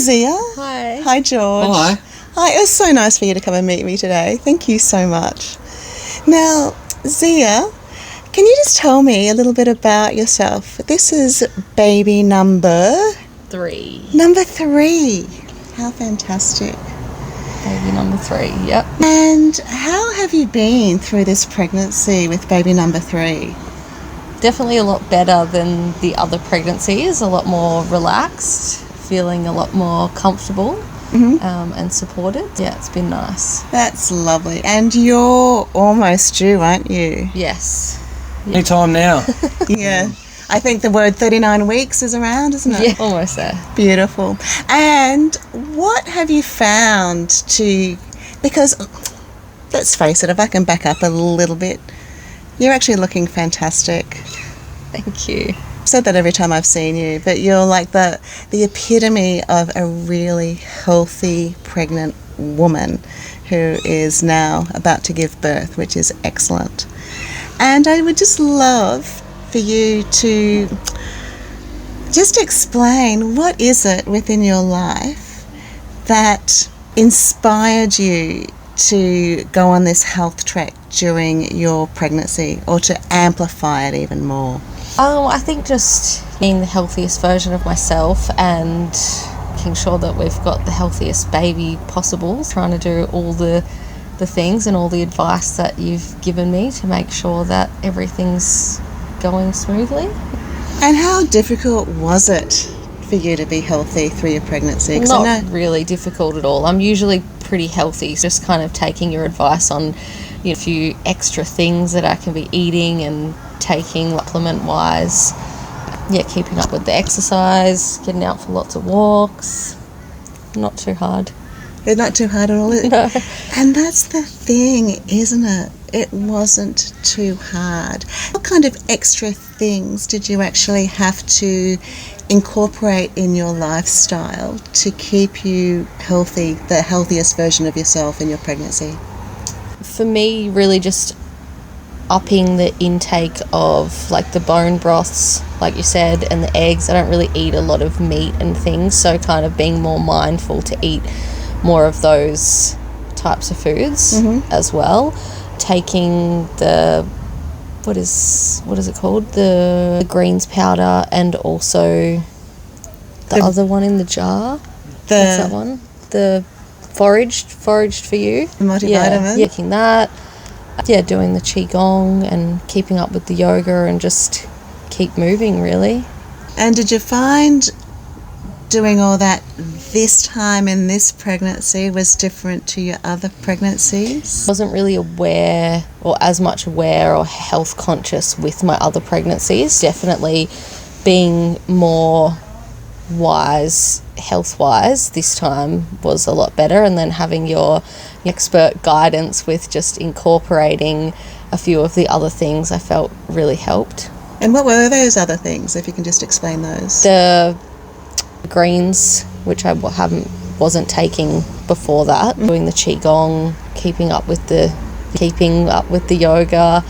Zia. Hi. Hi, George. Hi. Hi, it was so nice for you to come and meet me today. Thank you so much. Now, Zia, can you just tell me a little bit about yourself? This is baby number 3. Number 3. How fantastic. Baby number 3, yep. And how have you been through this pregnancy with baby number 3? Definitely a lot better than the other pregnancies, a lot more relaxed, feeling a lot more comfortable and supported. Yeah, it's been nice. That's lovely. And you're almost due, aren't you? Yes. Any time now. Yeah. I think the word 39 weeks is around, isn't it? Yeah, almost there. Beautiful. And what have you found because let's face it, if I can back up a little bit, you're actually looking fantastic. Thank you. I've said that every time I've seen you, but you're like the epitome of a really healthy pregnant woman who is now about to give birth, which is excellent. And I would just love for you to just explain, what is it within your life that inspired you to go on this health trek during your pregnancy, or to amplify it even more? I think just being the healthiest version of myself and making sure that we've got the healthiest baby possible, trying to do all the things and all the advice that you've given me to make sure that everything's going smoothly. And how difficult was it for you to be healthy through your pregnancy? Not really difficult at all. I'm usually pretty healthy, just kind of taking your advice on a few extra things that I can be eating and taking supplement-wise. Yeah, keeping up with the exercise, getting out for lots of walks. Not too hard. It's not too hard at all, is it? No. And that's the thing, isn't it? It wasn't too hard. What kind of extra things did you actually have to incorporate in your lifestyle to keep you healthy, the healthiest version of yourself in your pregnancy? For me, really just upping the intake of like the bone broths, like you said, and the eggs. I don't really eat a lot of meat and things, so kind of being more mindful to eat more of those types of foods as well. Taking the what is it called, the greens powder, and also the other one in the jar. What's that one? The foraged for you. The multivitamin. Yeah, taking that. Yeah, doing the qigong and keeping up with the yoga and just keep moving, really. And did you find doing all that this time in this pregnancy was different to your other pregnancies? Wasn't really aware, or as much aware or health conscious with my other pregnancies. Definitely being more wise, health wise, this time was a lot better, and then having your expert guidance with just incorporating a few of the other things I felt really helped. And what were those other things, if you can just explain those? The greens, which I wasn't taking before that, doing the qigong, keeping up with the yoga,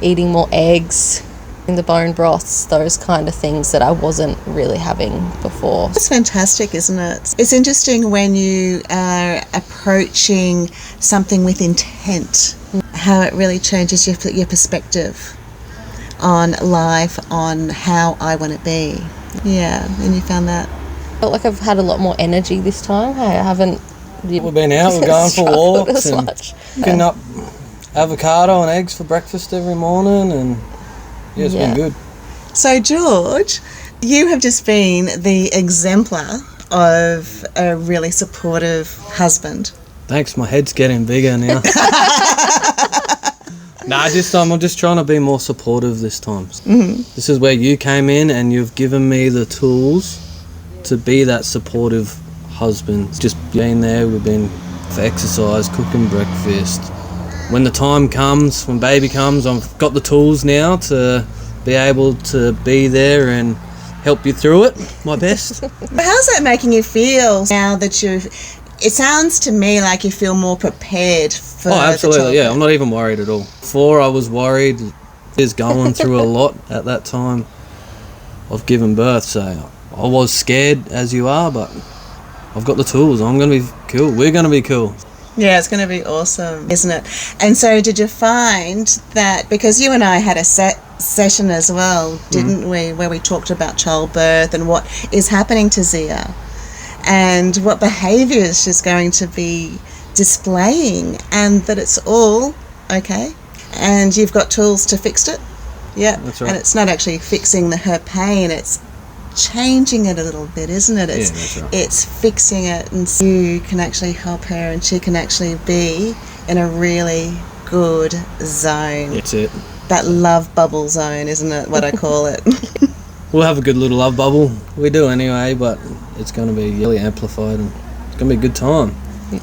eating more eggs, the bone broths, those kind of things that I wasn't really having before. It's fantastic, isn't it? It's interesting when you are approaching something with intent, how it really changes your perspective on life, on how I want to be. Yeah, and you found that? I felt like I've had a lot more energy this time. I haven't... We've been out, we're going for walks and picking up avocado and eggs for breakfast every morning, and yeah, it's been good. So, George, you have just been the exemplar of a really supportive husband. Thanks, my head's getting bigger now. I'm just trying to be more supportive this time. This is where you came in and you've given me the tools to be that supportive husband. Just being there, we've been for exercise, cooking breakfast. When the time comes, when baby comes, I've got the tools now to be able to be there and help you through it, my best. But how's that making you feel now that it sounds to me like you feel more prepared for absolutely, yeah. I'm not even worried at all. Before I was worried, is going through a lot at that time of giving birth, so I was scared, as you are, but I've got the tools. I'm going to be cool. We're going to be cool. Yeah, it's going to be awesome, isn't it? And so did you find that, because you and I had a session as well, didn't we, where we talked about childbirth and what is happening to Zia and what behaviours she's going to be displaying, and that it's all okay and you've got tools to fix it. Yeah, that's right. And it's not actually fixing her pain, it's changing it a little bit, isn't it? That's right. It's fixing it, and so you can actually help her and she can actually be in a really good zone. That's it. That love bubble zone, isn't it, what I call it? We'll have a good little love bubble. We do anyway, but it's going to be really amplified and it's going to be a good time.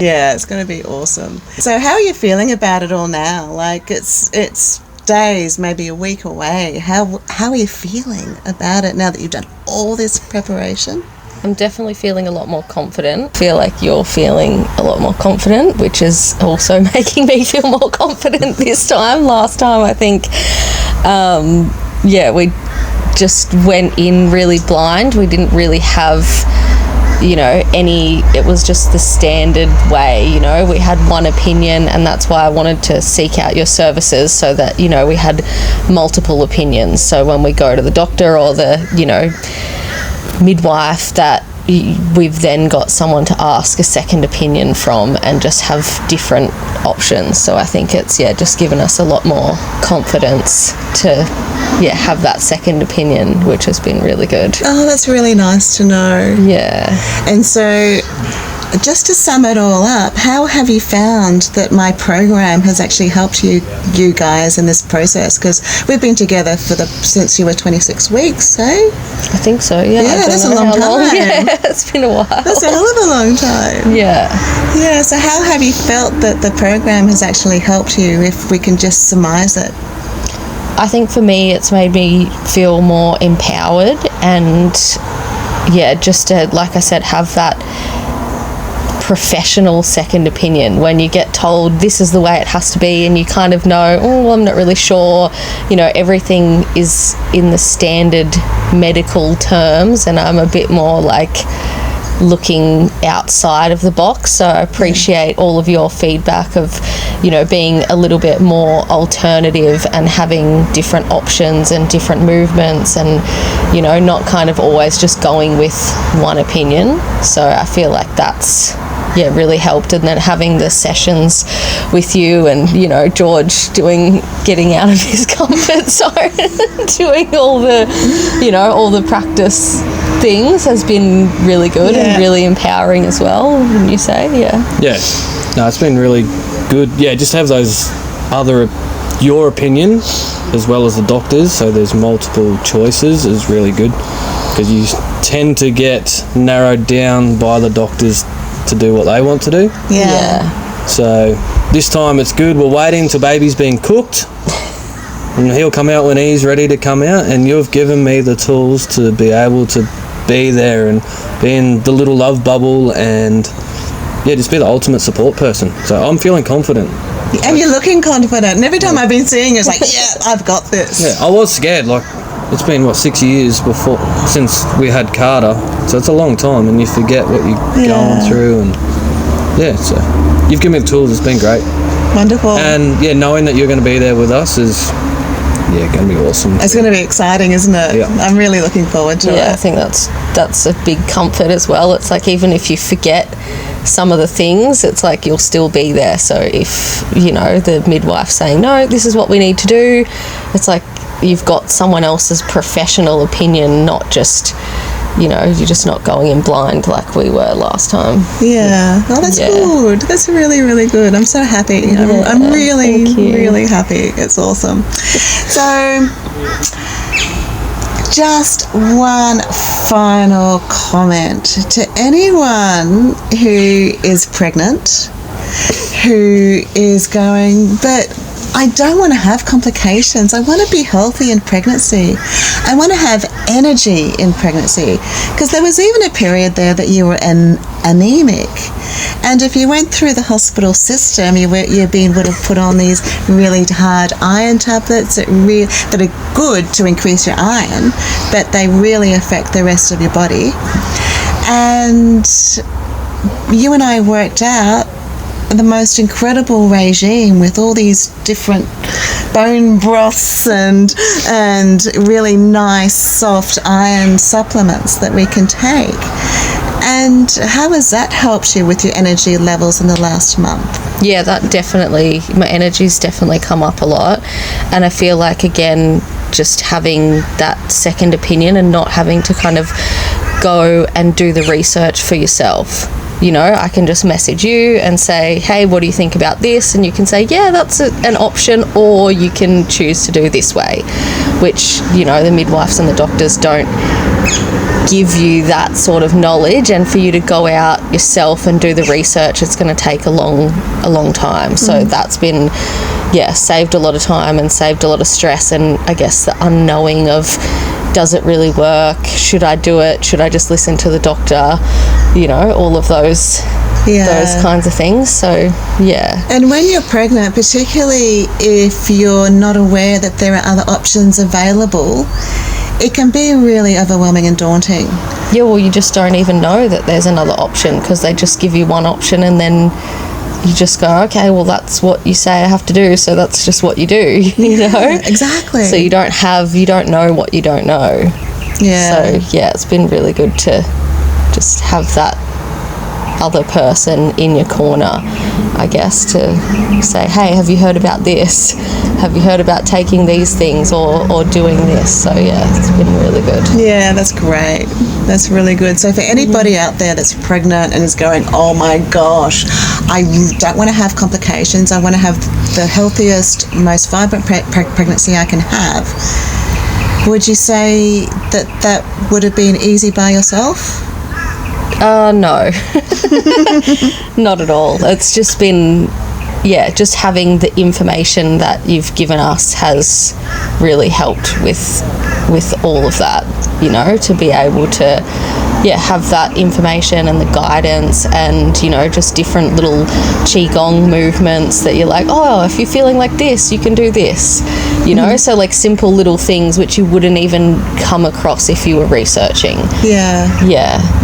Yeah, it's going to be awesome. So how are you feeling about it all now? Like, it's days, maybe a week away. How are you feeling about it now that you've done all this preparation? I'm definitely feeling a lot more confident. I feel like you're feeling a lot more confident, which is also making me feel more confident this time. Last time, I think, we just went in really blind. We didn't really have, it was just the standard way, we had one opinion, and that's why I wanted to seek out your services, so that, we had multiple opinions. So when we go to the doctor or the, midwife, that we've then got someone to ask a second opinion from and just have different options. So I think it's just given us a lot more confidence to have that second opinion, which has been really good. Oh, that's really nice to know. Yeah. And so just to sum it all up, how have you found that my program has actually helped you guys in this process? Because we've been together since you were 26 weeks, eh? I think so, yeah. Yeah, that's a long time. Yeah, it's been a while. That's a hell of a long time. Yeah. Yeah, so how have you felt that the program has actually helped you, if we can just surmise it? I think for me, it's made me feel more empowered, and just to, like I said, have that professional second opinion when you get told this is the way it has to be, and you kind of know, I'm not really sure, everything is in the standard medical terms, and I'm a bit more like looking outside of the box. So I appreciate all of your feedback of, being a little bit more alternative and having different options and different movements, and, not kind of always just going with one opinion. So I feel like that's really helped. And then having the sessions with you and, George getting out of his comfort zone, doing all the practice things has been really good and really empowering as well, wouldn't you say? Yeah. No, it's been really good. Just have those your opinion as well as the doctors, so there's multiple choices, is really good, because you tend to get narrowed down by the doctors to do what they want to do. Yeah. So this time it's good. We're waiting till baby's been cooked, and he'll come out when he's ready to come out, and you've given me the tools to be able to be there and be in the little love bubble, and just be the ultimate support person. So I'm feeling confident. And you're looking confident, and every time I've been seeing you, it's like, I've got this. I was scared. Like, it's been 6 years since we had Carter, so it's a long time, and you forget what you're going through, and so you've given me the tools. It's been great. Wonderful. And knowing that you're going to be there with us is going to be awesome. It's going to be exciting, isn't it? Yeah. I'm really looking forward to it. I think that's a big comfort as well. It's like, even if you forget some of the things, it's like you'll still be there. So if the midwife saying, no, this is what we need to do, it's like you've got someone else's professional opinion, not just you're just not going in blind like we were last time. Yeah. Oh, that's good. That's really, really good. I'm so happy. I'm really, really happy. It's awesome. So, just one final comment to anyone who is pregnant, who is going, but I don't want to have complications. I want to be healthy in pregnancy. I want to have energy in pregnancy. Because there was even a period there that you were anemic. And if you went through the hospital system, you would have put on these really hard iron tablets that are good to increase your iron, but they really affect the rest of your body. And you and I worked out the most incredible regime with all these different bone broths and really nice soft iron supplements that we can take. And how has that helped you with your energy levels in the last month? Yeah, that definitely, my energy's definitely come up a lot. And I feel like, again, just having that second opinion and not having to kind of go and do the research for yourself. You know, I can just message you and say, hey, what do you think about this? And you can say, yeah, that's an option, or you can choose to do this way, which, you know, the midwives and the doctors don't give you that sort of knowledge. And for you to go out yourself and do the research, it's going to take a long time. So that's been, saved a lot of time and saved a lot of stress, and I guess the unknowing of, does it really work? Should I do it? Should I just listen to the doctor? You know, all of those kinds of things. So, yeah. And when you're pregnant, particularly if you're not aware that there are other options available, it can be really overwhelming and daunting. Yeah, well, you just don't even know that there's another option, because they just give you one option and then you just go, okay, well, that's what you say I have to do, so that's just what you do, you know? Exactly. So you don't know what you don't know. Yeah. So, yeah, it's been really good to just have that other person in your corner, I guess, to say, hey, have you heard about this? Have you heard about taking these things or doing this? So, yeah, it's been really good. Yeah, that's great. That's really good. So for anybody out there that's pregnant and is going, oh my gosh, I don't want to have complications, I want to have the healthiest, most vibrant pregnancy I can have, would you say that would have been easy by yourself? No. Not at all. It's just been, just having the information that you've given us has really helped with all of that, you know, to be able to, have that information and the guidance and, you know, just different little qigong movements that you're like, oh, if you're feeling like this, you can do this, you know, so like simple little things which you wouldn't even come across if you were researching. Yeah,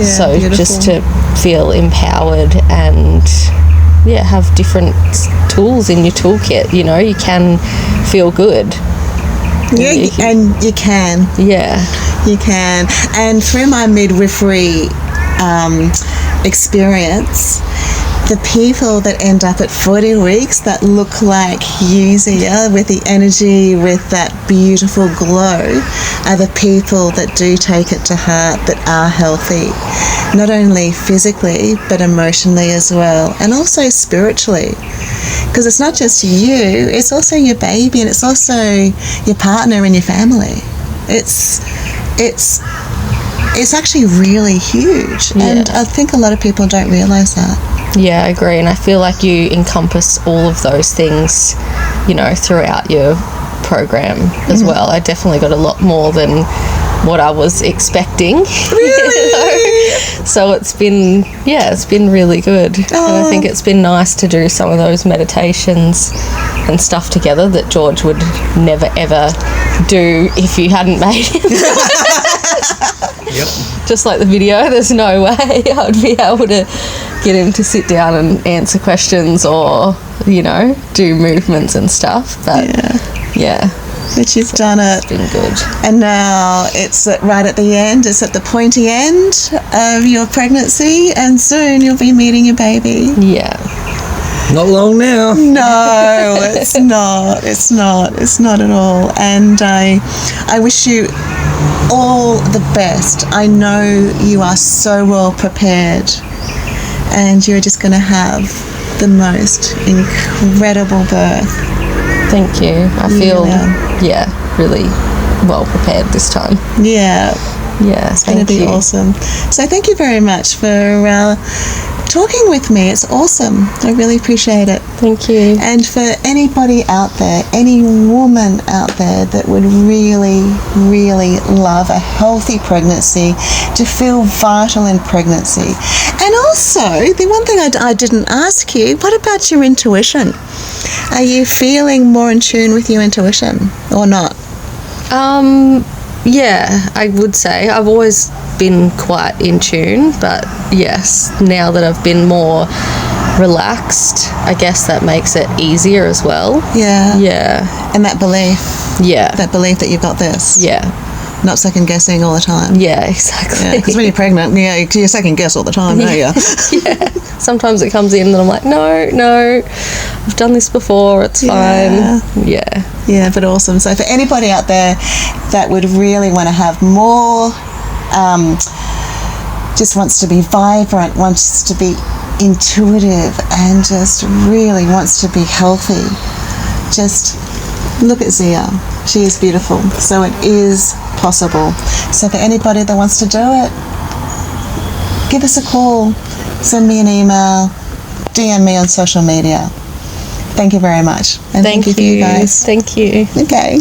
so beautiful. just to feel empowered and have different tools in your toolkit, you know, you can feel good. Yeah, and you can. Yeah. You can. And through my midwifery experience, the people that end up at 40 weeks that look like Yuzi with the energy, with that beautiful glow, are the people that do take it to heart, that are healthy, not only physically but emotionally as well, and also spiritually. Because it's not just you, it's also your baby, and it's also your partner and your family. It's actually really huge, and I think a lot of people don't realise that. Yeah, I agree, and I feel like you encompass all of those things, you know, throughout your program as well. I definitely got a lot more than what I was expecting. Really? You know? So it's been really good. And I think it's been nice to do some of those meditations and stuff together that George would never ever do if you hadn't made him. Yep. Just like the video, there's no way I would be able to get him to sit down and answer questions or, you know, do movements and stuff. But But you've done it. It's been good. And now it's right at the end, it's at the pointy end of your pregnancy, and soon you'll be meeting your baby. Yeah. Not long now. No, it's not. It's not at all. And I wish you all the best. I know you are so well prepared, and you're just going to have the most incredible birth. Thank you. I feel, really well prepared this time. Yeah. Yeah, It's going to be awesome. So thank you very much for talking with me. It's awesome. I really appreciate it. Thank you. And for anybody out there, any woman out there that would really, really love a healthy pregnancy, to feel vital in pregnancy. And also, the one thing I didn't ask you, what about your intuition? Are you feeling more in tune with your intuition or not? Yeah, I would say. I've always been quite in tune, but yes, now that I've been more relaxed, I guess that makes it easier as well. Yeah. Yeah. And that belief that you've got this. Yeah. Not second guessing all the time. Yeah, exactly. Because when you're pregnant, you second guess all the time, don't you? Yeah. Sometimes it comes in and I'm like, no, I've done this before, it's fine. Yeah. Yeah, but awesome. So for anybody out there that would really want to have more, just wants to be vibrant, wants to be intuitive, and just really wants to be healthy, just look at Zia. She is beautiful. So it is possible. So for anybody that wants to do it, give us a call, send me an email, DM me on social media. Thank you very much. And thank you for you guys. Thank you. Okay.